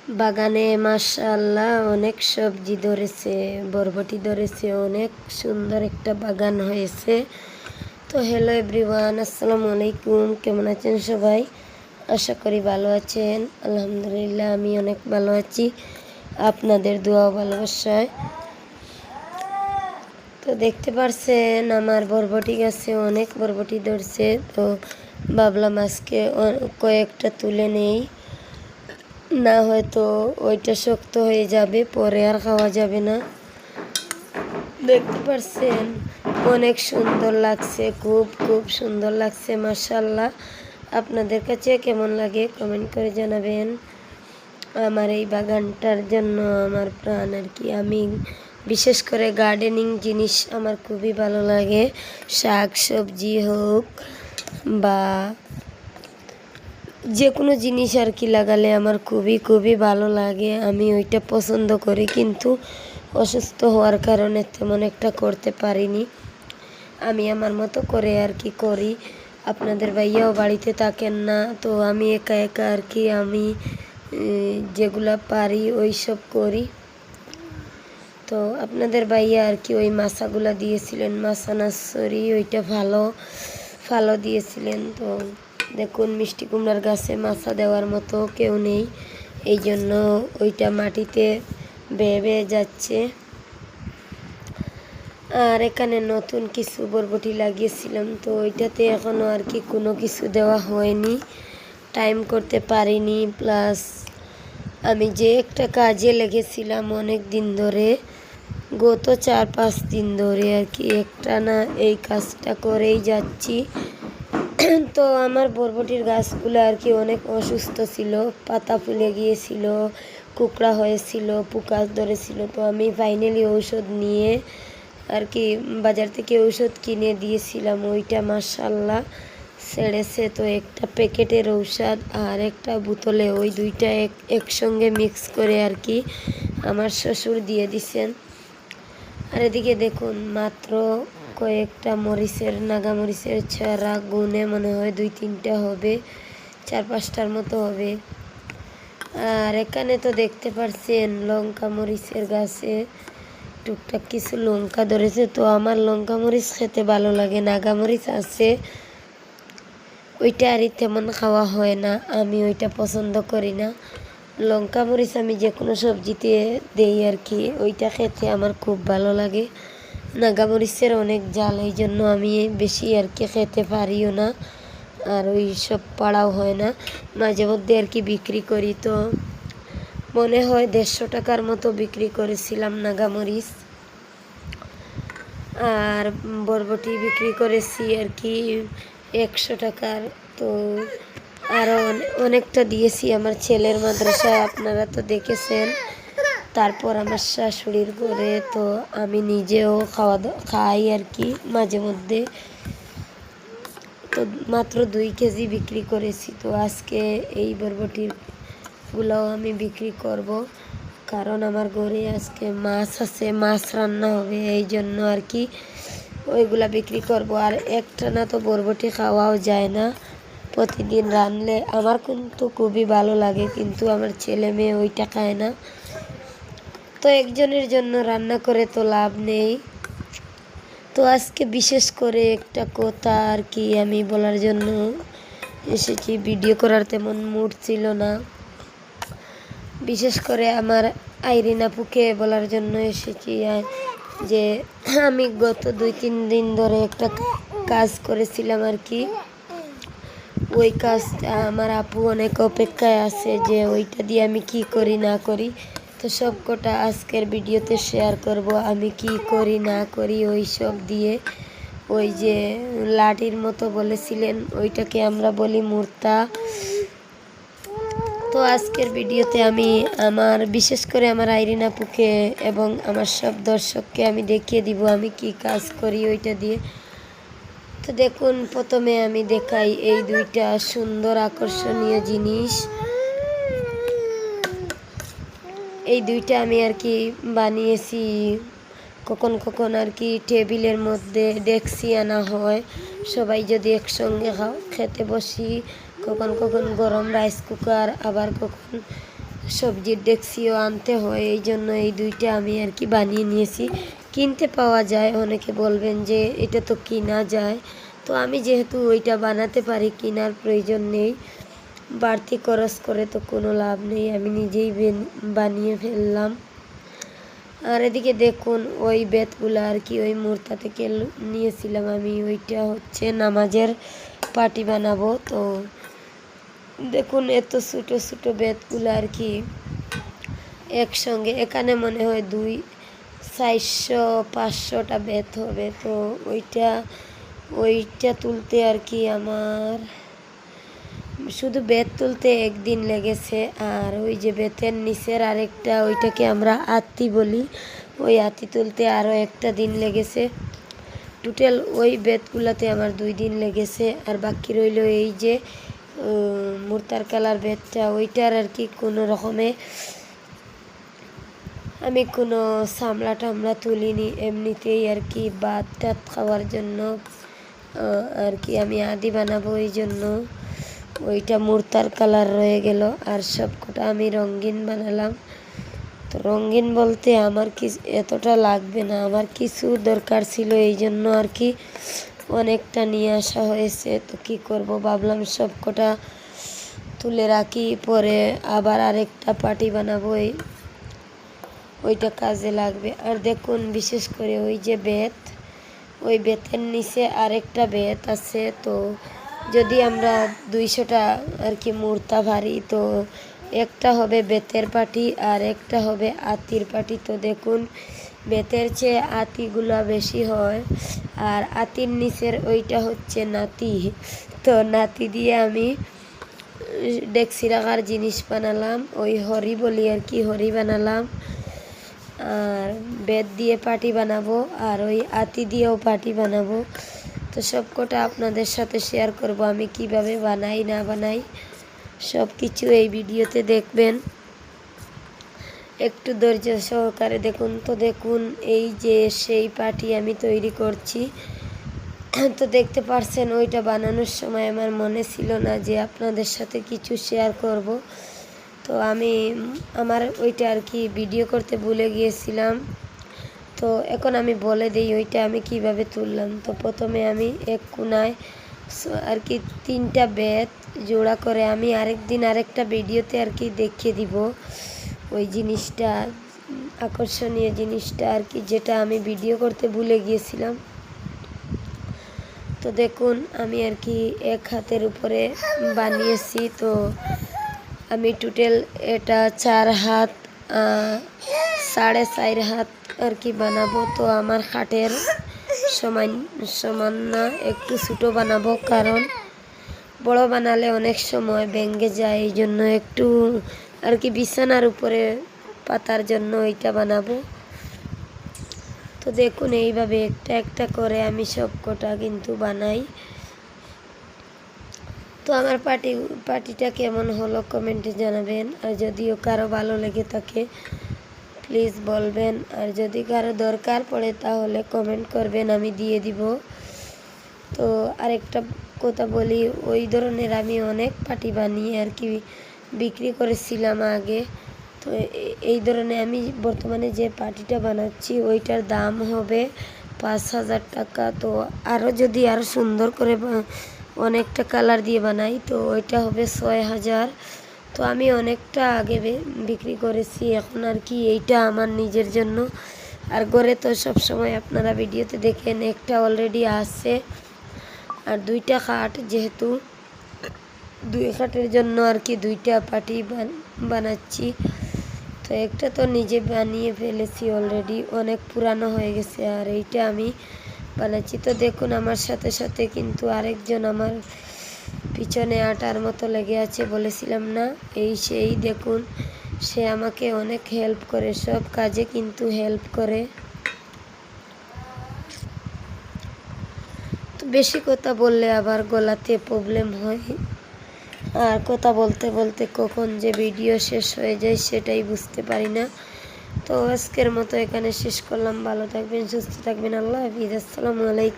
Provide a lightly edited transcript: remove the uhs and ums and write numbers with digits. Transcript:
বাগানে মাশাআল্লাহ অনেক সবজি ধরেছে, বরবটি ধরেছে, অনেক সুন্দর একটা বাগান হয়েছে। তো হ্যালো এভরিওয়ান, আসসালামু আলাইকুম। কেমন আছেন সবাই? আশা করি ভালো আছেন। আলহামদুলিল্লাহ আমি অনেক ভালো আছি, আপনাদের দোয়া ও ভালোবাসায়। তো দেখতে পারছেন আমার বরবটি গাছে অনেক বরবটি ধরছে। তো ভাবলাম আজকে কয়েকটা তুলে নেই, না হয়তো ওইটা শক্ত হয়ে যাবে, পরে আর খাওয়া যাবে না। দেখতে পাচ্ছেন অনেক সুন্দর লাগছে, খুব খুব সুন্দর লাগছে মাশাআল্লাহ। আপনাদের কাছে কেমন লাগে কমেন্ট করে জানাবেন। আমার এই বাগানটার জন্য আমার প্রাণ আর কি। আমি বিশেষ করে গার্ডেনিং জিনিস আমার খুবই ভালো লাগে, শাক সবজি হোক বা যে কোনো জিনিস আর কি লাগালে আমার খুবই খুবই ভালো লাগে, আমি ওইটা পছন্দ করি। কিন্তু অসুস্থ হওয়ার কারণে তেমন একটা করতে পারিনি। আমি আমার মতো করে আর কি করি। আপনাদের ভাইয়াও বাড়িতে থাকেন না, তো আমি একা একা আর কি আমি যেগুলা পারি ওই সব করি। তো আপনাদের ভাইয়া আর কি ওই মাছাগুলা দিয়েছিলেন, মাছা নার্সারি, ওইটা ভালো দিয়েছিলেন। তো দেখুন মিষ্টি কুমড়ার গাছে মাছা দেওয়ার মতো কেউ নেই, এই জন্য ওইটা মাটিতে বেয়ে বেয়ে যাচ্ছে। আর এখানে নতুন কিছু বরবটি লাগিয়েছিলাম, তো ওইটাতে এখনও আর কি কোনো কিছু দেওয়া হয়নি, টাইম করতে পারিনি। প্লাস আমি যে একটা কাজে লেগেছিলাম অনেক দিন ধরে, গত 4-5 দিন ধরে আর কি একটা না এই কাজটা করেই যাচ্ছি। তো আমার বরবটির গাছগুলো আর কি অনেক অসুস্থ ছিল, পাতা ফুলে গিয়েছিল, কুকড়া হয়েছিল, পোকা ধরেছিল। তো আমি ফাইনালি ঔষধ নিয়ে আর কি বাজার থেকে ঔষধ কিনে দিয়েছিলাম, ওইটা মাশাআল্লাহ ছেড়েছে। তো একটা প্যাকেটের ঔষধ আর একটা বোতলে, ওই দুইটা একসঙ্গে মিক্স করে আর কি আমার শ্বশুর দিয়ে দিছেন। আর এদিকে দেখুন মাত্র কয়েকটা মরিচের, নাগামরিচের চারা গুনে মনে হয় 2-3টা হবে, 4-5টার মতো হবে। আর এখানে তো দেখতে পাচ্ছেন লঙ্কা মরিচের গাছে টুকটাক কিছু লঙ্কা ধরেছে। তো আমার লঙ্কা মরিচ খেতে ভালো লাগে, নাগামরিচ আছে ওইটা আর তেমন খাওয়া হয় না, আমি ওইটা পছন্দ করি না। লঙ্কা মরিচ আমি যে কোনো সবজিতে দেই আর কি, ওইটা খেতে আমার খুব ভালো লাগে। নাগামরিচের অনেক ঝাল, এই জন্য আমি বেশি আর কি খেতে পারিও না, আর ওই সব পাড়াও হয় না। মাঝে মধ্যে আর কি বিক্রি করি, তো মনে হয় 150 টাকার মতো বিক্রি করেছিলাম নাগামরিচ। আর বরবটি বিক্রি করেছি আর কি 100 টাকার। তো আরও অনেকটা দিয়েছি আমার ছেলের মাদ্রাসায়, আপনারা তো দেখেছেন। তারপর আমার শাশুড়ির ঘরে, তো আমি নিজেও খাই আর কি মাঝে মধ্যে। তো মাত্র 2 কেজি বিক্রি করেছি। তো আজকে এই বরবটির গুলাও আমি বিক্রি করব, কারণ আমার ঘরে আজকে মাছ আছে, মাছ রান্না হবে, এই জন্য আর কি ওইগুলা বিক্রি করব। আর একটা না তো বরবটি খাওয়াও যায় না, প্রতিদিন রানলে আমার কিন্তু খুবই ভালো লাগে, কিন্তু আমার ছেলে মেয়ে ওইটা খায় না। তো একজনের জন্য রান্না করে তো লাভ নেই। তো আজকে বিশেষ করে একটা কথা আর কি আমি বলার জন্য এসেছি, ভিডিও করার তেমন মুড ছিল না। বিশেষ করে আমার আইরিন আপুকে বলার জন্য এসেছি যে আমি গত 2-3 দিন ধরে একটা কাজ করেছিলাম আর কি, ওই কাজটা আমার আপু অনেক অপেক্ষায় আছে যে ওইটা দিয়ে আমি কি করি না করি। তো সব কটা আজকের ভিডিওতে শেয়ার করব, আমি কি করি না করি ওই সব দিয়ে। ওই যে লাঠির মতো বলেছিলেন, ওইটাকে আমরা বলি মুর্তা। তো আজকের ভিডিওতে আমি আমার বিশেষ করে আমার আইরিন আপুকে এবং আমার সব দর্শককে আমি দেখিয়ে দিব আমি কি কাজ করি ওইটা দিয়ে। তো দেখুন প্রথমে আমি দেখাই এই দুইটা সুন্দর আকর্ষণীয় জিনিস। এই দুইটা আমি আর কি বানিয়েছি, কখন কখন আর কি টেবিলের মধ্যে ডেক্সি আনা হয়, সবাই যদি একসঙ্গে খেতে বসি, কখন কখন গরম রাইস কুকার, আবার কখন সবজির ডেকচিও আনতে হয়, এই জন্য এই দুইটা আমি আর কি বানিয়ে নিয়েছি। কিনতে পাওয়া যায়, অনেকে বলবেন যে এটা তো কিনা যায়, তো আমি যেহেতু ওইটা বানাতে পারি, কেনার প্রয়োজন নেই, বাড়তি খরচ করে তো কোনো লাভ নেই, আমি নিজেই বানিয়ে ফেললাম। আর এদিকে দেখুন ওই বেতগুলো আর কি ওই মুর্তা থেকে নিয়েছিলাম আমি, ওইটা হচ্ছে নামাজের পাটি বানাবো। তো দেখুন এত ছোটো ছোটো বেতগুলো আর কি একসঙ্গে, এখানে মনে হয় 400-500টা বেত হবে। তো ওইটা তুলতে আর কি আমার শুধু বেত তুলতে একদিন লেগেছে। আর ওই যে বেতের নিচের আরেকটা, ওইটাকে আমরা আত্তি বলি, ওই আত্তি তুলতে আরও একটা দিন লেগেছে। টোটাল ওই বেতগুলাতে আমার 2 দিন লেগেছে। আর বাকি রইল এই যে মুর্তার কালার বেতটা, ওইটার আর কি কোনো রকমে আমি কোনো সামলা টামলা তুলিনি, এমনিতেই আর কি ভাত টাত খাওয়ার জন্য আর কি আমি আদি বানাবো, এই জন্য ওইটা মুর্তার কালার রয়ে গেল। আর সবকটা আমি রঙিন বানালাম। তো রঙিন বলতে আমার কি এতটা লাগবে না, আমার কিছু দরকার ছিল, এই জন্য আর কি অনেকটা নিয়ে আসা হয়েছে। তো কি করব, ভাবলাম সবকটা তুলে রাখি, পরে আবার আরেকটা পাটি বানাবো, ওইটা কাজে লাগবে। আর দেখুন বিশেষ করে ওই যে বেত, ওই বেতের নিচে আরেকটা বেত আছে। তো যদি আমরা 200টা আর কি মুর্তা ভারি, তো একটা হবে বেতের পাটি আর একটা হবে আতির পাটি। তো দেখুন বেতের চেয়ে আতিগুলো বেশি হয়, আর আতির নিচের ওইটা হচ্ছে নাতি। তো নাতি দিয়ে আমি ডেকচি রাখার জিনিস বানালাম, ওই হরি বলি আর কি, হরি বানালাম। আর বেত দিয়ে পাটি বানাবো, আর ওই আতি দিয়েও পাটি বানাবো। তো সবকটা আপনাদের সাথে শেয়ার করব আমি কিভাবে বানাই না বানাই, সব কিছু এই ভিডিওতে দেখবেন, একটু ধৈর্য সহকারে দেখুন। তো দেখুন এই যে সেই পাটি আমি তৈরি করছি। তো দেখতে পারছেন ওইটা বানানোর সময় আমার মনে ছিল না যে আপনাদের সাথে কিছু শেয়ার করব। তো আমার ওইটা আর কি ভিডিও করতে ভুলে গিয়েছিলাম। তো এখন আমি বলে দিই ওইটা আমি কিভাবে তুললাম। তো প্রথমে আমি এক কোনায় আর কি 3টা বেত জোড়া করে, আমি আরেকদিন আরেকটা ভিডিওতে আর কি দেখিয়ে দিব ওই জিনিসটা, আকর্ষণীয় জিনিসটা আর কি, যেটা আমি ভিডিও করতে ভুলে গিয়েছিলাম। তো দেখুন আমি আর কি এক হাতের উপরে বানিয়েছি। তো আমি টোটাল এটা 4 হাত 4.5 হাত আর কি বানাবো। তো আমার খাটের সমান না, একটু ছোটো বানাবো, কারণ বড় বানালে অনেক সময় ভেঙে যায়, এই জন্য একটু আর কি বিছানার উপরে পাতার জন্য এইটা বানাবো। তো দেখুন এইভাবে একটা একটা করে আমি সবকটা কিন্তু বানাই। তো আমার পাটিটা কেমন হলো কমেন্টে জানাবেন, আর যদিও কারো ভালো লেগে থাকে প্লিজ বলবেন, আর যদি কারো দরকার পড়ে তাহলে কমেন্ট করবেন, আমি দিয়ে দিব। তো আরেকটা কথা বলি, ওই ধরনের আমি অনেক পাটি বানিয়ে আর কি বিক্রি করেছিলাম আগে। তো এই ধরনের আমি বর্তমানে যে পাটিটা বানাচ্ছি ওইটার দাম হবে 5,000 টাকা। তো আরও যদি আরও সুন্দর করে অনেকটা কালার দিয়ে বানাই তো ওইটা হবে 6,000। তো আমি অনেকটা আগে বিক্রি করেছি, এখন আর কি এইটা আমার নিজের জন্য। আর ঘরে তো সব সময় আপনারা ভিডিওতে দেখেন একটা অলরেডি আছে, আর 2টা খাট, যেহেতু 2 খাটের জন্য আর কি 2টা পাটি বানাচ্ছি। তো একটা তো নিজে বানিয়ে ফেলেছি অলরেডি, অনেক পুরানো হয়ে গেছে, আর এইটা আমি বানাচ্ছি। তো দেখুন আমার সাথে সাথে কিন্তু আরেকজন আমার পিছনে আটার মতো লেগে আছে, বলেছিলাম না, সেই দেখুন সে আমাকে অনেক হেল্প করে, সব কাজে কিন্তু হেল্প করে। তো বেশি কথা বললে আবার গলাতে প্রবলেম হয়, আর কথা বলতে বলতে কখন যে ভিডিও শেষ হয়ে যায় সেটাই বুঝতে পারি না। তো আজকের মতো এখানে শেষ করলাম, ভালো থাকবেন, সুস্থ থাকবেন, আল্লাহ হাফিজ, আসসালামু আলাইকুম।